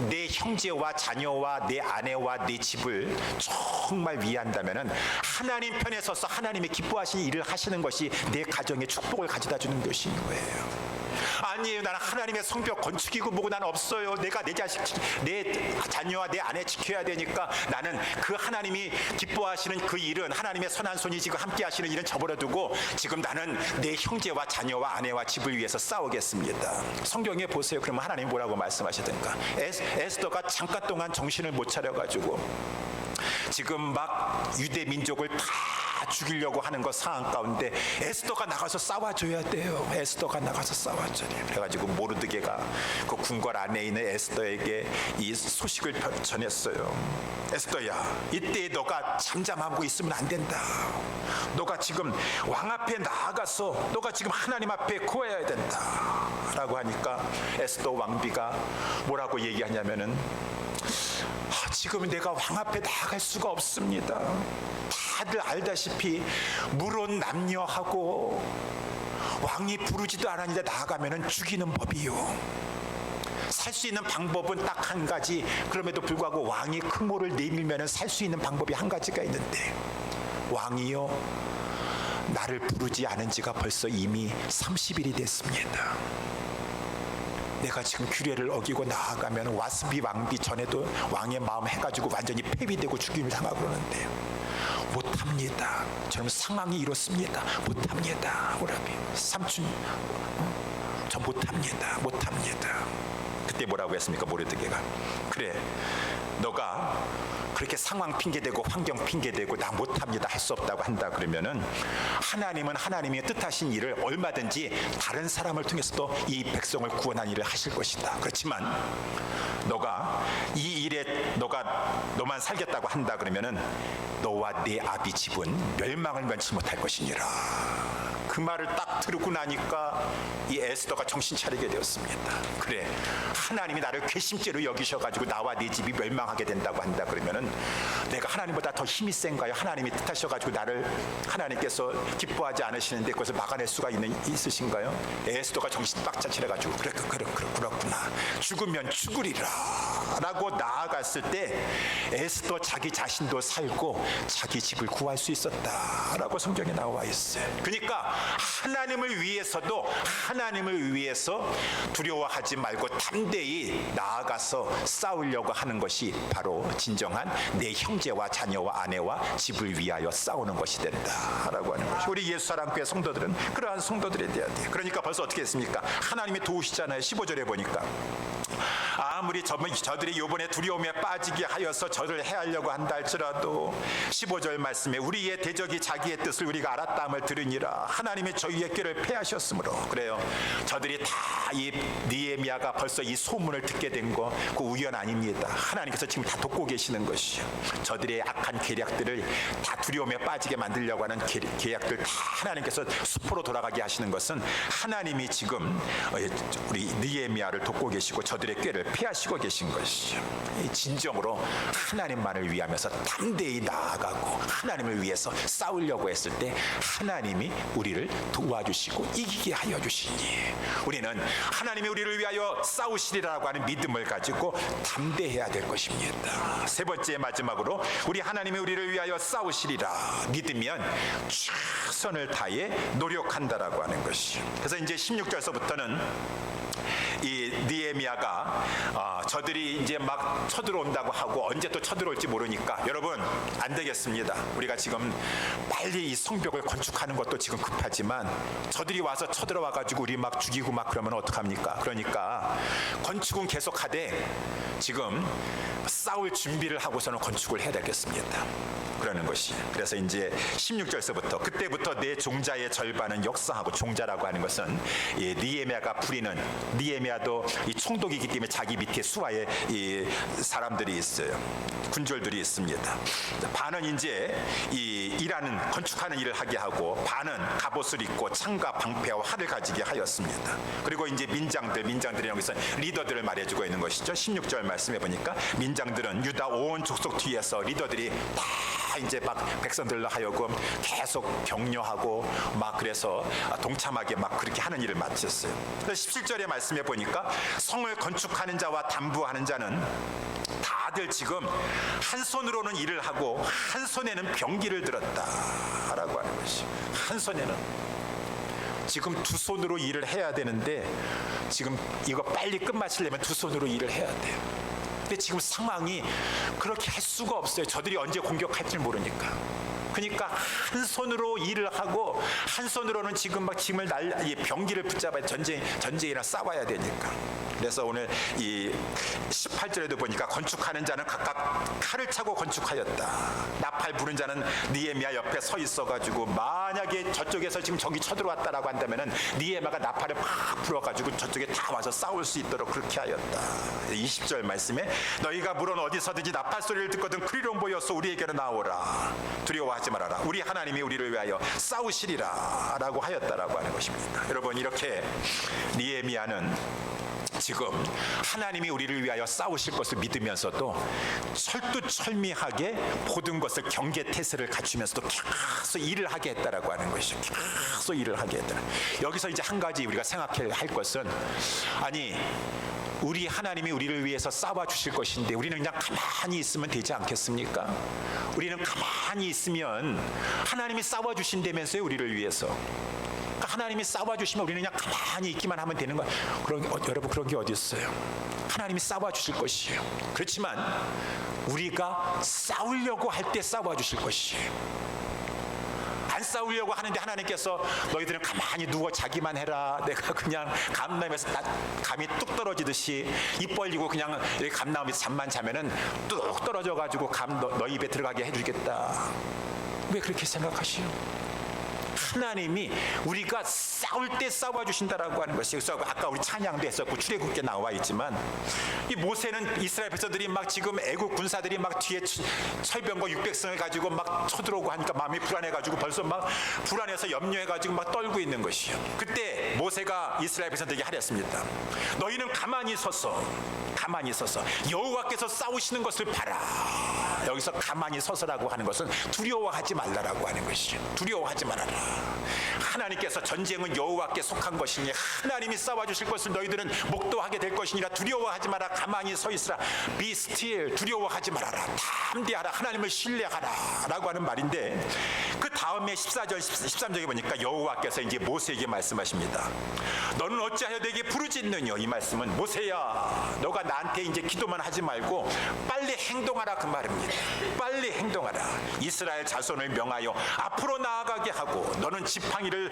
내 형제와 자녀와 내 아내와 내 집을 정말 위한다면 하나님 편에 서서 하나님의 기뻐하시는 일을 하시는 것이 내 가정에 축복을 가져다 주는 것인 거예요. 아니에요, 나는 하나님의 성벽 건축이고 뭐고 나는 없어요. 내가 내 자식, 내 자녀와 내 아내 지켜야 되니까 나는 그 하나님이 기뻐하시는 그 일은, 하나님의 선한 손이 지금 함께 하시는 일은 저버려두고 지금 나는 내 형제와 자녀와 아내와 집을 위해서 싸우겠습니다. 성경에 보세요. 그러면 하나님 뭐라고 말씀하시던가. 에스더가 잠깐 동안 정신을 못 차려가지고 지금 막 유대 민족을 다 죽이려고 하는 것 상황 가운데 에스더가 나가서 싸워줘야 돼요. 에스더가 나가서 싸워줘야 돼요. 그래가지고 모르드게가 그 궁궐 안에 있는 에스더에게 이 소식을 전했어요. 에스더야, 이때 너가 잠잠하고 있으면 안 된다. 너가 지금 왕 앞에 나아가서 너가 지금 하나님 앞에 구해야 된다 라고 하니까 에스더 왕비가 뭐라고 얘기하냐면은, 지금 내가 왕 앞에 나아갈 수가 없습니다. 다들 알다시피 물론 남녀하고 왕이 부르지도 않았는데 나아가면 죽이는 법이요. 살 수 있는 방법은 딱 한 가지. 그럼에도 불구하고 왕이 큰 mol을 내밀면 살 수 있는 방법이 한 가지가 있는데, 왕이요, 나를 부르지 않은 지가 벌써 이미 30일이 됐습니다. 내가 지금 규례를 어기고 나아가면 와스비 왕비 전에도 왕의 마음 해가지고 완전히 폐위되고 죽임을 당하고 그러는데 못합니다. 저는 상황이 이렇습니다. 못합니다. 오라비 삼촌, 저 못합니다. 그때 뭐라고 했습니까? 모르드게가, 그래, 너가 그렇게 상황 핑계대고 환경 핑계대고 나 못합니다, 할 수 없다고 한다 그러면은 하나님은 하나님의 뜻하신 일을 얼마든지 다른 사람을 통해서도 이 백성을 구원한 일을 하실 것이다. 그렇지만 너가 이 일에 너만 살겠다고 한다 그러면은 너와 네 아비 집은 멸망을 면치 못할 것이니라. 그 말을 딱 들고 나니까 이 에스더가 정신 차리게 되었습니다. 그래, 하나님이 나를 괘씸죄로 여기셔가지고 나와 네 집이 멸망하게 된다고 한다 그러면은 내가 하나님보다 더 힘이 센가요? 하나님이 뜻하셔가지고 나를 하나님께서 기뻐하지 않으시는데 그것을 막아낼 수가 있으신가요? 에스더가 정신 빡 차려가지고 그렇구나, 죽으면 죽으리라 라고 나아갔을 때 에스더 자기 자신도 살고 자기 집을 구할 수 있었다라고 성경에 나와 있어요. 그러니까 하나님을 위해서 두려워하지 말고 담대히 나아가서 싸우려고 하는 것이 바로 진정한 내 형제와 자녀와 아내와 집을 위하여 싸우는 것이 된다라고 하는 것이. 우리 예수 사랑교회 성도들은 그러한 성도들이 돼야 돼요. 그러니까 벌써 어떻게 했습니까? 하나님이 도우시잖아요. 15절에 보니까 아무리 저들이 요번에 두려움에 빠지게 하여서 저를 해하려고 한다 할지라도 15절 말씀에 우리의 대적이 자기의 뜻을 우리가 알았다함을 들으니라. 하나님이 저희의 꾀를 패하셨으므로. 그래요, 저들이 다 이 느헤미야가 벌써 이 소문을 듣게 된 거 그 우연 아닙니다. 하나님께서 지금 다 돕고 계시는 것이요. 저들의 악한 계략들을 다 두려움에 빠지게 만들려고 하는 계략들 다 하나님께서 수포로 돌아가게 하시는 것은 하나님이 지금 우리 느헤미야를 돕고 계시고 저들의 꾀를 피하시고 계신 것이죠. 진정으로 하나님만을 위하면서 담대히 나아가고 하나님을 위해서 싸우려고 했을 때 하나님이 우리를 도와주시고 이기게 하여 주시니 우리는 하나님이 우리를 위하여 싸우시리라고 하는 믿음을 가지고 담대해야 될 것입니다. 세 번째, 마지막으로 우리 하나님이 우리를 위하여 싸우시리라 믿으면 최선을 다해 노력한다라고 하는 것이죠. 그래서 이제 16절서부터는 이 느헤미야가 저들이 이제 막 쳐들어온다고 하고 언제 또 쳐들어올지 모르니까 여러분 안 되겠습니다. 우리가 지금 빨리 이 성벽을 건축하는 것도 지금 급하지만 저들이 와서 쳐들어와 가지고 우리 막 죽이고 막 그러면 어떡합니까? 그러니까 건축은 계속하되 지금 싸울 준비를 하고서는 건축을 해야 되겠습니다. 그러는 것이. 그래서 이제 16절서부터 그때부터 내 종자의 절반은 역사하고, 종자라고 하는 것은 이 느헤미야가 부리는, 느헤미야도 이 총독이기 때문에 자기 밑에 수하의 이 사람들이 있어요. 군졸들이 있습니다. 반은 이제 이 일하는, 건축하는 일을 하게 하고, 반은 갑옷을 입고 창과 방패와 활을 가지게 하였습니다. 그리고 이제 민장들이라는 것은 리더들을 말해주고 있는 것이죠. 16절 말씀해 보니까 민장들은 유다 온 족속 뒤에서 리더들이 다 이제 막 백성들로 하여금 계속 격려하고 막, 그래서 동참하게 막 그렇게 하는 일을 마쳤어요. 17절에 말씀해 보니까 성을 건축하는 자와 담부하는 자는 다들 지금 한 손으로는 일을 하고 한 손에는 병기를 들었다라고 하는 것이. 한 손에는, 지금 두 손으로 일을 해야 되는데 지금 이거 빨리 끝마치려면 두 손으로 일을 해야 돼요. 근데 지금 상황이 그렇게 할 수가 없어요. 저들이 언제 공격할지 모르니까. 그러니까 한 손으로 일을 하고 한 손으로는 지금 막 짐을 이 병기를 붙잡아야 전쟁이나 싸워야 되니까. 그래서 오늘 이 18절에도 보니까 건축하는 자는 각각 칼을 차고 건축하였다. 나팔 부는 자는 느헤미야 옆에 서 있어가지고, 만약에 저쪽에서 지금 적이 쳐들어왔다라고 한다면은 느헤미야가 나팔을 팍 불어가지고 저쪽에 다 와서 싸울 수 있도록 그렇게 하였다. 20절 말씀에 너희가 물론 어디서든지 나팔 소리를 듣거든 그리로 모여서 우리에게로 나오라. 두려워하지 말아라. 우리 하나님이 우리를 위하여 싸우시리라 라고 하였다라고 하는 것입니다. 여러분, 이렇게 느헤미야는 지금 하나님이 우리를 위하여 싸우실 것을 믿으면서도 철두철미하게 모든 것을 경계태세를 갖추면서도 계속 일을 하게 했다라고 하는 것이죠. 계속 일을 하게 했다. 여기서 이제 한 가지 우리가 생각해야 할 것은, 아니, 우리 하나님이 우리를 위해서 싸워 주실 것인데 우리는 그냥 가만히 있으면 되지 않겠습니까? 우리는 가만히 있으면 하나님이 싸워 주신다면서요, 우리를 위해서. 하나님이 싸워주시면 우리는 그냥 가만히 있기만 하면 되는 거야. 여러분, 그런 게 어디 있어요? 하나님이 싸워주실 것이에요. 그렇지만 우리가 싸우려고 할 때 싸워주실 것이에요. 안 싸우려고 하는데 하나님께서 너희들은 가만히 누워 자기만 해라. 내가 그냥 감나무에서 감이 뚝 떨어지듯이 입 벌리고 그냥 이렇게 감나무에서 잠만 자면은 뚝 떨어져가지고 감 너 입에 들어가게 해주겠다. 왜 그렇게 생각하시오? 하나님이 우리가 싸울 때 싸워주신다라고 하는 것이. 그래서 아까 우리 찬양도 했었고 출애굽기에 나와 있지만, 이 모세는 이스라엘 백성들이 막 지금 애국 군사들이 막 뒤에 철병거 600성을 가지고 막 쳐들어오고 하니까 마음이 불안해가지고 벌써 막 불안해서 염려해가지고 막 떨고 있는 것이요. 그때 모세가 이스라엘 백성들에게 하랬습니다. 너희는 가만히 서서 여호와께서 싸우시는 것을 봐라. 여기서 가만히 서서라고 하는 것은 두려워하지 말라라고 하는 것이죠. 두려워하지 말아라. 하나님께서 전쟁은 여호와께 속한 것이니 하나님이 싸워주실 것을 너희들은 목도하게 될 것이니라. 두려워하지 마라. 가만히 서 있으라. Be still. 두려워하지 말아라. 담대하라. 하나님을 신뢰하라 라고 하는 말인데, 그 다음에 14절 13절에 보니까 여호와께서 이제 모세에게 말씀하십니다. 너는 어찌하여 내게 부르짖느냐. 이 말씀은 모세야, 너가 나한테 이제 기도만 하지 말고 빨리 행동하라 그 말입니다. 빨리 행동하라. 이스라엘 자손을 명하여 앞으로 나아가게 하고, 너는 지팡이를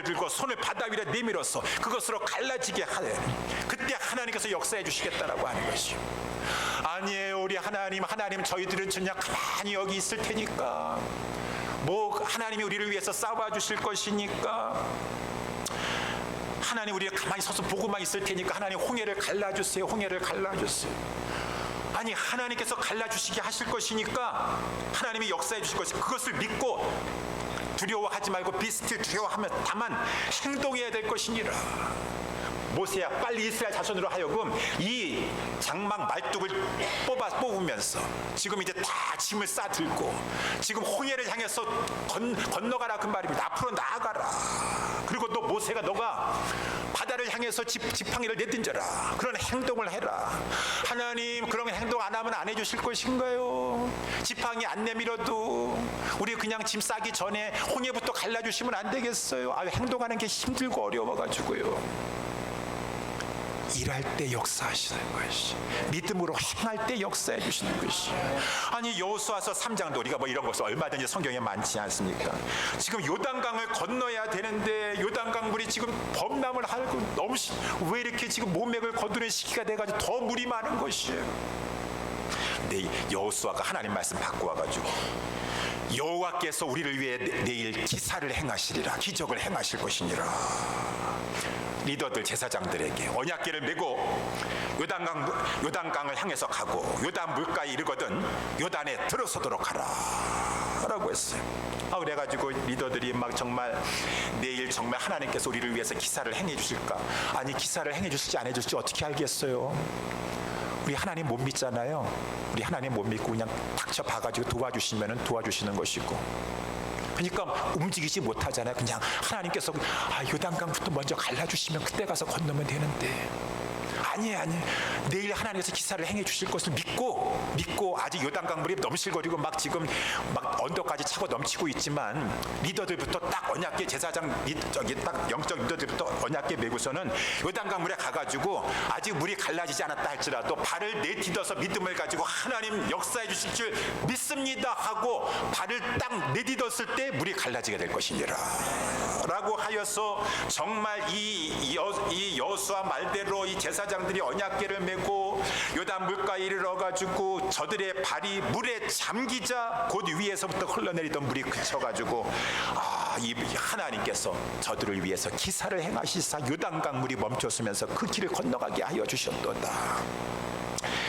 들고 손을 바다 위에 내밀어서 그것으로 갈라지게 하래. 그때 하나님께서 역사해 주시겠다라고 하는 것이요. 아니에요, 우리 하나님 저희들은 그냥 가만히 여기 있을 테니까, 뭐 하나님이 우리를 위해서 싸워 주실 것이니까, 하나님 우리가 가만히 서서 보고만 있을 테니까 하나님 홍해를 갈라주세요. 홍해를 갈라주세요. 아니, 하나님께서 갈라주시게 하실 것이니까 하나님이 역사해 주실 것이, 그것을 믿고 두려워하지 말고 비스틸, 두려워하면 다만 행동해야 될 것이니라. 모세야, 빨리 이스라엘 자손으로 하여금 이 장막 말뚝을 뽑으면서 지금 이제 다 짐을 싸들고 지금 홍해를 향해서 건너가라 그 말입니다. 앞으로 나아가라. 그리고 또 모세가 너가 바다를 향해서 지팡이를 내던져라. 그런 행동을 해라. 하나님, 그런 행동 안 하면 안 해주실 것인가요? 지팡이 안 내밀어도 우리 그냥 짐 싸기 전에 홍해부터 갈라주시면 안 되겠어요? 행동하는 게 힘들고 어려워가지고요. 일할 때 역사하시는 것이, 믿음으로 행할 때 역사해 주시는 것이. 아니, 여호수아서 3장도 우리가 뭐 이런 것을 얼마든지 성경에 많지 않습니까? 지금 요단강을 건너야 되는데 요단강 물이 지금 범람을 하고 너무 왜 이렇게 지금 모맥을 거두는 시기가 돼가지고 더 물이 많은 것이에요. 여호수아가 하나님 말씀 받고 와가지고 여호와께서 우리를 위해 내일 기사를 행하시리라, 기적을 행하실 것이니라. 리더들, 제사장들에게 언약궤를 메고 요단강을 향해서 가고 요단 물가에 이르거든 요단에 들어서도록 하라 라고 했어요. 그래가지고 리더들이 막 정말 내일 정말 하나님께서 우리를 위해서 기사를 행해 주실까? 아니, 기사를 행해 주실지 안 해줄지 어떻게 알겠어요? 우리 하나님 못 믿잖아요. 우리 하나님 못 믿고 그냥 닥쳐 봐가지고 도와주시면 도와주시는 것이고, 그러니까 움직이지 못하잖아요. 그냥 하나님께서 요단강부터 먼저 갈라주시면 그때 가서 건너면 되는데, 아니에요. 내일 하나님께서 기사를 행해 주실 것을 믿고 아직 요단강물이 넘실거리고 막 지금 막 언덕까지 차고 넘치고 있지만, 리더들부터 딱 언약궤, 제사장 저기 딱 영적 리더들부터 언약궤 메고서는 요단강물에 가가지고 아직 물이 갈라지지 않았다 할지라도 발을 내딛어서 믿음을 가지고 하나님 역사해 주실 줄 믿습니다 하고 발을 딱 내딛었을 때 물이 갈라지게 될 것이니라 라고 하여서, 정말 이 여호수아 말대로 이 제사장들이 언약궤를 메고 요단 물가에 이르러가지고 저들의 발이 물에 잠기자 곧 위에서부터 흘러내리던 물이 그쳐가지고 이 하나님께서 저들을 위해서 기사를 행하시사 요단강 물이 멈췄으면서 그 길을 건너가게 하여 주셨도다.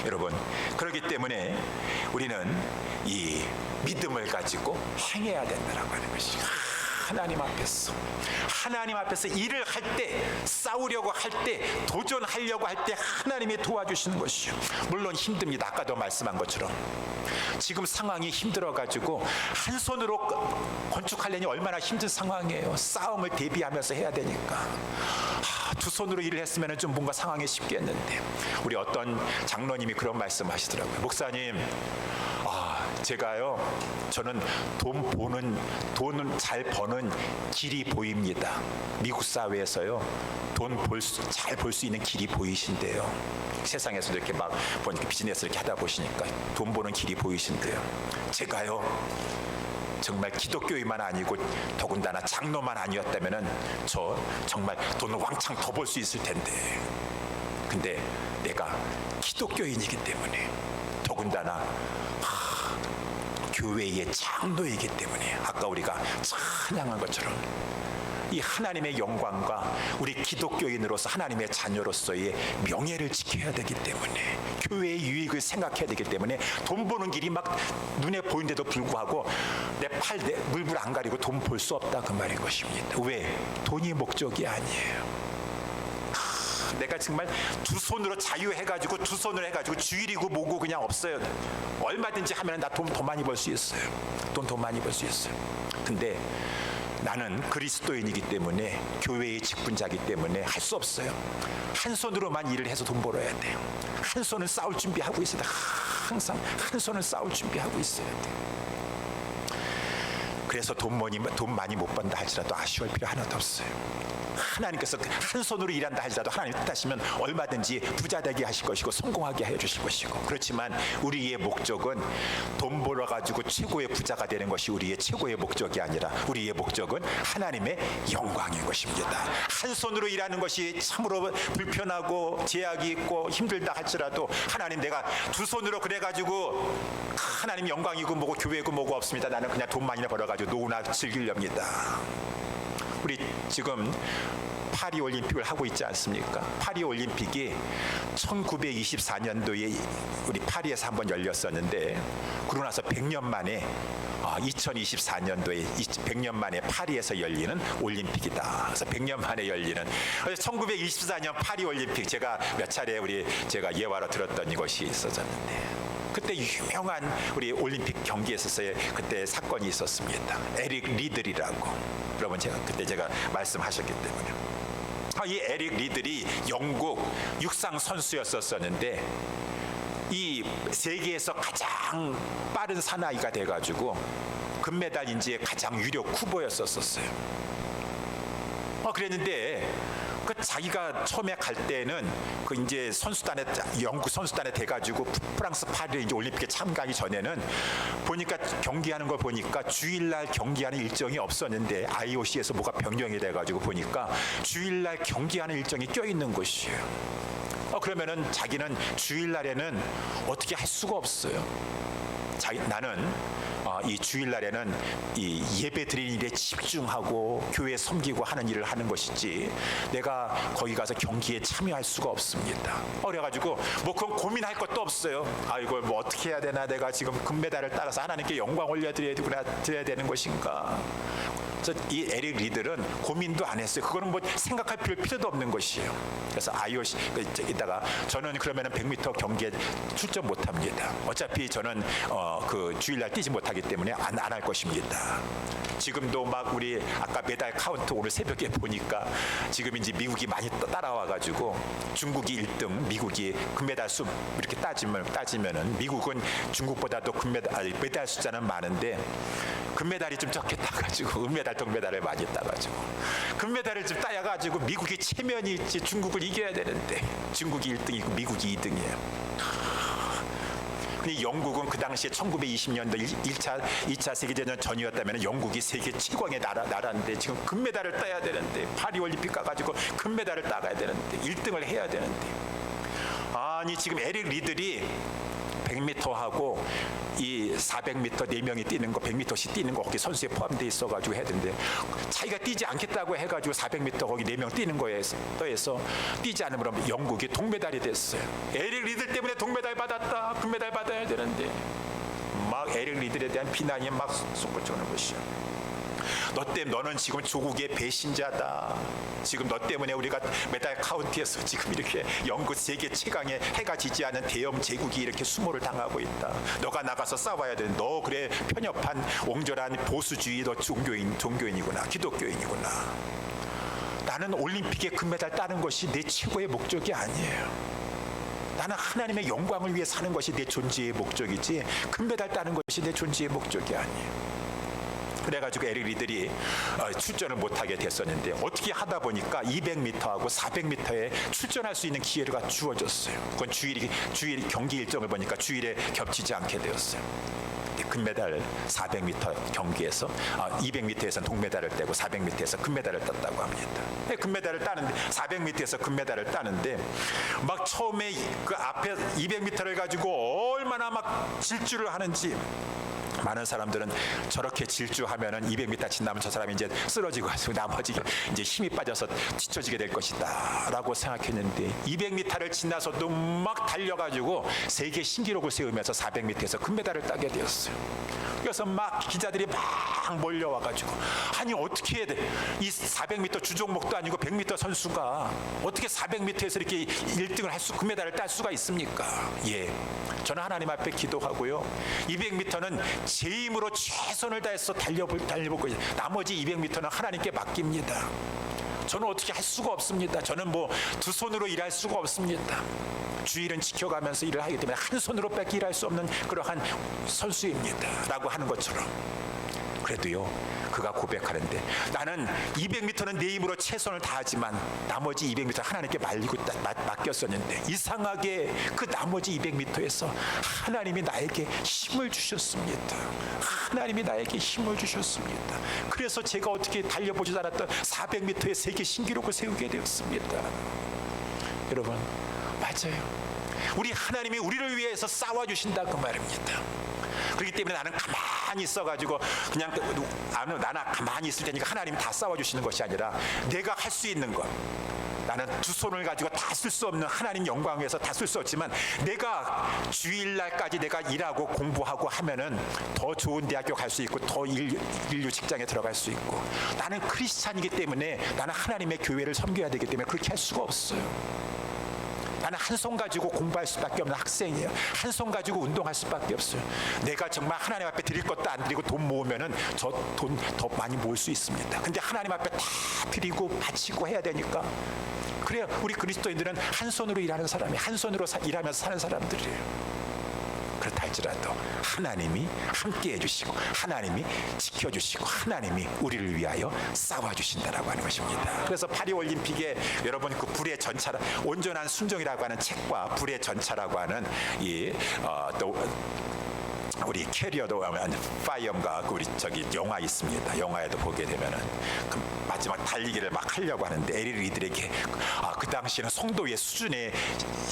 여러분, 그렇기 때문에 우리는 이 믿음을 가지고 행해야 된다라고 하는 것이, 하나님 앞에서 일을 할 때, 싸우려고 할 때, 도전하려고 할 때 하나님이 도와주시는 것이요. 물론 힘듭니다. 아까도 말씀한 것처럼 지금 상황이 힘들어가지고 한 손으로 건축하려니 얼마나 힘든 상황이에요. 싸움을 대비하면서 해야 되니까. 두 손으로 일을 했으면 좀 뭔가 상황이 쉽겠는데, 우리 어떤 장로님이 그런 말씀하시더라고요. 목사님, 저는 돈은 잘 버는 길이 보입니다. 미국 사회에서요, 잘 벌 수 있는 길이 보이신데요. 세상에서도 이렇게 막 보니까 비즈니스 이렇게 하다 보시니까 돈 버는 길이 보이신데요. 제가요, 정말 기독교인만 아니고 더군다나 장로만 아니었다면은 저 정말 돈을 왕창 더 벌 수 있을 텐데, 근데 내가 기독교인이기 때문에, 더군다나 교회의 장로이기 때문에, 아까 우리가 찬양한 것처럼 이 하나님의 영광과 우리 기독교인으로서 하나님의 자녀로서의 명예를 지켜야 되기 때문에, 교회의 유익을 생각해야 되기 때문에 돈 버는 길이 막 눈에 보이는데도 불구하고 내 물불 안 가리고 돈 벌 수 없다, 그 말인 것입니다. 왜? 돈이 목적이 아니에요. 내가 정말 두 손으로 자유해가지고 두 손으로 해가지고 주일이고 뭐고 그냥 없어요. 얼마든지 하면 나 돈 더 많이 벌 수 있어요. 돈 더 많이 벌 수 있어요. 근데 나는 그리스도인이기 때문에, 교회의 직분자이기 때문에 할 수 없어요. 한 손으로만 일을 해서 돈 벌어야 돼요. 한 손은 싸울 준비하고 있어야 돼요. 항상 한 손은 싸울 준비하고 있어야 돼요. 그래서 돈 많이 못 번다 할지라도 아쉬울 필요 하나도 없어요. 하나님께서 한 손으로 일한다 할지라도 하나님 뜻하시면 얼마든지 부자 되게 하실 것이고 성공하게 해 주실 것이고, 그렇지만 우리의 목적은 돈 벌어가지고 최고의 부자가 되는 것이 우리의 최고의 목적이 아니라, 우리의 목적은 하나님의 영광인 것입니다. 한 손으로 일하는 것이 참으로 불편하고 제약이 있고 힘들다 할지라도, 하나님, 내가 두 손으로 그래가지고 하나님 영광이고 뭐고 교회고 뭐고 없습니다. 나는 그냥 돈 많이 벌어가지고 노후나 즐기렵니다. 우리 지금 파리 올림픽을 하고 있지 않습니까? 파리 올림픽이 1924년도에 우리 파리에서 한번 열렸었는데, 그러고 나서 100년 만에 2024년도에 100년 만에 파리에서 열리는 올림픽이다. 그래서 100년 만에 열리는, 1924년 파리 올림픽, 제가 몇 차례 제가 예화로 들었던 이것이 있었는데, 그때 유명한 우리 올림픽 경기에서의 그때 사건이 있었습니다. 에릭 리들이라고. 여러분, 그때 제가 말씀하셨기 때문에, 이 에릭 리들이 영국 육상 선수였었는데, 이 세계에서 가장 빠른 사나이가 돼가지고 금메달 인지의 가장 유력 후보였었어요. 그랬는데 자기가 처음에 갈 때는 이제 영국 선수단에 돼가지고 프랑스 파리 이제 올림픽에 참가하기 전에는 보니까 경기하는 걸 보니까 주일날 경기하는 일정이 없었는데, IOC에서 뭐가 변경이 돼가지고 보니까 주일날 경기하는 일정이 껴있는 것이에요. 그러면은 자기는 주일날에는 어떻게 할 수가 없어요. 나는 이 주일날에는 이 예배 드리는 일에 집중하고 교회 섬기고 하는 일을 하는 것이지 내가 거기 가서 경기에 참여할 수가 없습니다. 그래가지고 뭐 그건 고민할 것도 없어요. 이걸 뭐 어떻게 해야 되나, 내가 지금 금메달을 따라서 하나님께 영광 올려드려야 되는 것인가. 그래서 이 에릭 리들은 고민도 안 했어요. 그거는 뭐 생각할 필요도 없는 것이에요. 그래서 IOC 이따가 저는 그러면은 100m 경기에 출전 못합니다. 어차피 저는 그 주일날 뛰지 못하기 때문에 안 할 것입니다. 지금도 막 우리 아까 메달 카운트 오늘 새벽에 보니까 지금 이제 미국이 많이 따라와가지고 중국이 1등, 미국이 금메달 수 이렇게 따지면은 미국은 중국보다도 메달 숫자는 많은데 금메달이 좀 적게 따가지고 은메달, 동메달을 많이 따가지고 금메달을 좀 따야가지고 미국이 체면이 있지 중국을 이겨야 되는데 중국이 1등이고 미국이 2등이에요. 근데 영국은 그 당시에 1920년도 2차 세계대전 전이었다면 영국이 세계 최강의 나라인데 지금 금메달을 따야 되는데 파리올림픽 가가지고 금메달을 따가야 되는데 1등을 해야 되는데 아니 지금 에릭 리들이 100m하고 이 400m 4명이 뛰는 거 100m씩 뛰는 거 거기 선수에 포함되어 있어가지고 해야 되는데 자기가 뛰지 않겠다고 해가지고 400m 거기 4명 뛰는 거에 더해서 뛰지 않으면 영국이 동메달이 됐어요. 에릭 리들 때문에 동메달 받았다, 금메달 받아야 되는데 막 에릭 리들에 대한 비난이 막 쏟아지는 것이요. 너는 지금 조국의 배신자다. 지금 너 때문에 우리가 메달 카운트에서 지금 이렇게 영국 세계 최강의 해가 지지 않은 대영 제국이 이렇게 수모를 당하고 있다. 너가 나가서 싸워야 돼. 너 그래 편협한 옹졸한 보수주의 너 종교인이구나. 기독교인이구나. 나는 올림픽에 금메달 따는 것이 내 최고의 목적이 아니에요. 나는 하나님의 영광을 위해 사는 것이 내 존재의 목적이지 금메달 따는 것이 내 존재의 목적이 아니에요. 그래가지고 에릭 리들이 출전을 못하게 됐었는데 어떻게 하다 보니까 200m하고 400m에 출전할 수 있는 기회가 주어졌어요. 그건 주일 경기 일정을 보니까 주일에 겹치지 않게 되었어요. 금메달 400m 경기에서 200m에서 동메달을 떼고 400m에서 금메달을 땄다고 합니다. 금메달을 따는데 400m에서 금메달을 따는데 막 처음에 그 앞에 200m를 가지고 얼마나 막 질주를 하는지 많은 사람들은 저렇게 질주하면은 200m 지나면 저 사람이 이제 쓰러지고 나머지 이제 힘이 빠져서 뒤처지게 될 것이다라고 생각했는데 200m를 지나서도 막 달려가지고 세계 신기록을 세우면서 400m에서 금메달을 따게 되었어요. 그래서 막 기자들이 막 몰려와가지고 아니 어떻게 해야 돼? 이 400m 주종목도 아니고 100m 선수가 어떻게 400m에서 이렇게 1등을 금메달을 딸 수가 있습니까? 예, 저는 하나님 앞에 기도하고요. 200m는 제 힘으로 최선을 다해서 달려볼 나머지 200m는 하나님께 맡깁니다. 저는 어떻게 할 수가 없습니다. 저는 뭐 두 손으로 일할 수가 없습니다. 주일은 지켜가면서 일을 하기 때문에 한 손으로밖에 일할 수 없는 그러한 선수입니다. 라고 하는 것처럼 그래도요 그가 고백하는데 나는 200m는 내 힘으로 최선을 다하지만 나머지 200m 하나님께 맡겼었는데 이상하게 그 나머지 200m에서 하나님이 나에게 힘을 주셨습니다. 하나님이 나에게 힘을 주셨습니다. 그래서 제가 어떻게 달려보지도 않았던 400m의 세계 신기록을 세우게 되었습니다. 여러분 맞아요. 우리 하나님이 우리를 위해서 싸워주신다 그 말입니다. 그렇기 때문에 나는 가만히 있어가지고 그냥 나는 가만히 있을 테니까 하나님이 다 싸워주시는 것이 아니라 내가 할 수 있는 것 나는 두 손을 가지고 다 쓸 수 없는 하나님 영광 위해서 다 쓸 수 없지만 내가 주일날까지 내가 일하고 공부하고 하면은 더 좋은 대학교 갈 수 있고 더 인류 직장에 들어갈 수 있고 나는 크리스찬이기 때문에 나는 하나님의 교회를 섬겨야 되기 때문에 그렇게 할 수가 없어요. 나는 한 손 가지고 공부할 수밖에 없는 학생이에요. 한 손 가지고 운동할 수밖에 없어요. 내가 정말 하나님 앞에 드릴 것도 안 드리고 돈 모으면은 저 돈 더 많이 모을 수 있습니다. 근데 하나님 앞에 다 드리고 바치고 해야 되니까 그래야 우리 그리스도인들은 한 손으로 일하는 사람이 한 손으로 일하면서 사는 사람들이에요. 그렇다 할지라도 하나님이 함께 해주시고 하나님이 지켜주시고 하나님이 우리를 위하여 싸워주신다라고 하는 것입니다. 그래서 파리올림픽에 여러분 그 불의 전차 온전한 순종이라고 하는 책과 불의 전차라고 하는 또 우리 캐리어도 파이엄과 우리 저기 영화 있습니다. 영화에도 보게 되면은 그 마지막 달리기를 막 하려고 하는데 에리 리들에게 그 당시에는 성도의 수준에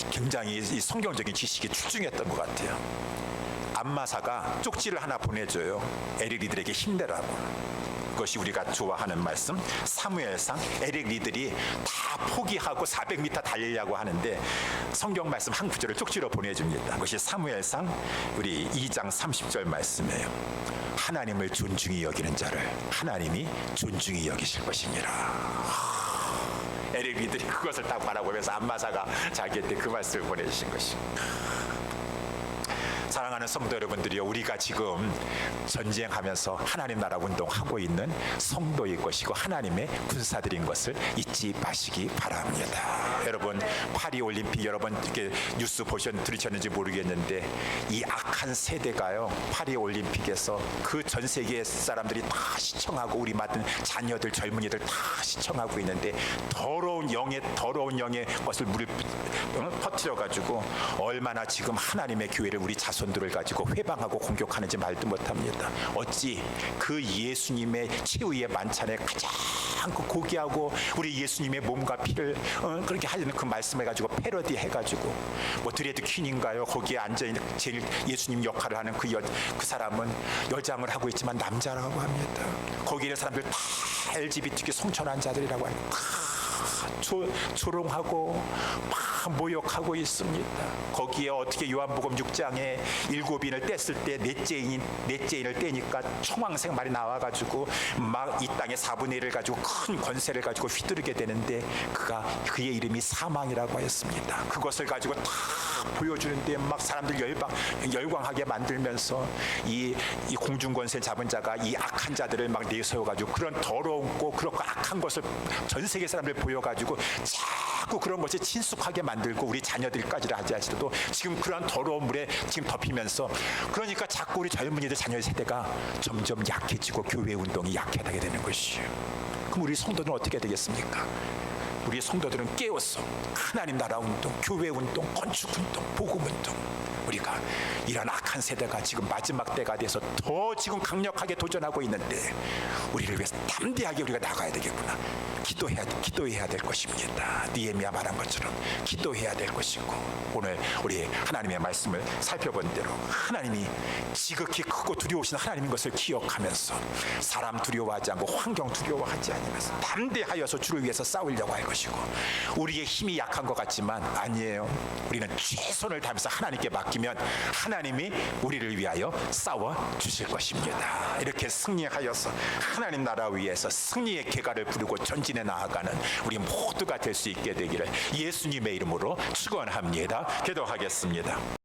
굉장히 이 성경적인 지식이 출중했던 것 같아요. 안마사가 쪽지를 하나 보내줘요. 에리 리들에게 힘내라고. 그것이 우리가 좋아하는 말씀 사무엘상 에릭 리들이 다 포기하고 400m 달리려고 하는데 성경 말씀 한 구절을 쪽지로 보내줍니다. 그것이 사무엘상 우리 2장 30절 말씀이에요. 하나님을 존중히 여기는 자를 하나님이 존중히 여기실 것이니라. 에릭 리들이 그것을 딱 바라보면서 안마사가 자기한테 그 말씀을 보내주신 것입니다. 사랑하는 성도 여러분들이요, 우리가 지금 전쟁하면서 하나님 나라 운동하고 있는 성도일 것이고 하나님의 군사들인 것을 잊지 마시기 바랍니다. 여러분 파리 올림픽 여러분 이렇게 뉴스 들으셨는지 모르겠는데 이 악한 세대가요 파리 올림픽에서 그 전 세계 사람들이 다 시청하고 우리 맡은 자녀들 젊은이들 다 시청하고 있는데 더러운 영의 것을 퍼뜨려 가지고 얼마나 지금 하나님의 교회를 우리 자손들을 가지고 회방하고 공격하는지 말도 못합니다. 어찌 그 예수님의 최후의 만찬에 가장 그 고귀하고 우리 예수님의 몸과 피를 그렇게 하는 그 말씀을 가지고 패러디 해가지고 뭐 드레드 퀸인가요? 거기에 앉아있는 제일 예수님 역할을 하는 그 사람은 여장을 하고 있지만 남자라고 합니다. 거기에 있는 사람들 다 LGBT 성천환자들이라고 합니다. 조롱하고 막 모욕하고 있습니다. 거기에 어떻게 요한복음 6장에 7인을 뗐을 때 넷째 인을 떼니까 청황색 말이 나와가지고 막 이 땅의 4분의 1을 가지고 큰 권세를 가지고 휘두르게 되는데 그의 이름이 사망이라고 하였습니다. 그것을 가지고 다 보여주는데 막 사람들 열광하게 만들면서 이 공중권세 잡은 자가 이 악한 자들을 막 내세워가지고 그런 더러운고 그렇고 악한 것을 전 세계 사람들 보여가지고 자꾸 그런 것이 친숙하게 만들고 우리 자녀들까지 하지도 지금 그런 더러운 물에 지금 덮이면서 그러니까 자꾸 우리 젊은이들 자녀 세대가 점점 약해지고 교회 운동이 약해지게 되는 것이에요. 그럼 우리 성도들은 어떻게 되겠습니까? 우리 성도들은 깨웠어. 하나님 나라 운동, 교회 운동, 건축 운동, 복음 운동. 우리가 이런 악한 세대가 지금 마지막 때가 돼서 더 지금 강력하게 도전하고 있는데 우리를 위해서 담대하게 우리가 나가야 되겠구나. 기도해야 될 것입니다. 느헤미야 말한 것처럼 기도해야 될 것이고 오늘 우리 하나님의 말씀을 살펴본 대로 하나님이 지극히 크고 두려우신 하나님인 것을 기억하면서 사람 두려워하지 않고 환경 두려워하지 않으면서 담대하여서 주를 위해서 싸우려고 할 것이고 우리의 힘이 약한 것 같지만 아니에요. 우리는 최선을 다하면서 하나님께 맡기면 하나님이 우리를 위하여 싸워 주실 것입니다. 이렇게 승리하여서 하나님 나라 위에서 승리의 계가를 부르고 전진해 나아가는 우리 모두가 될 수 있게 되기를 예수님의 이름으로 축원합니다. 기도하겠습니다.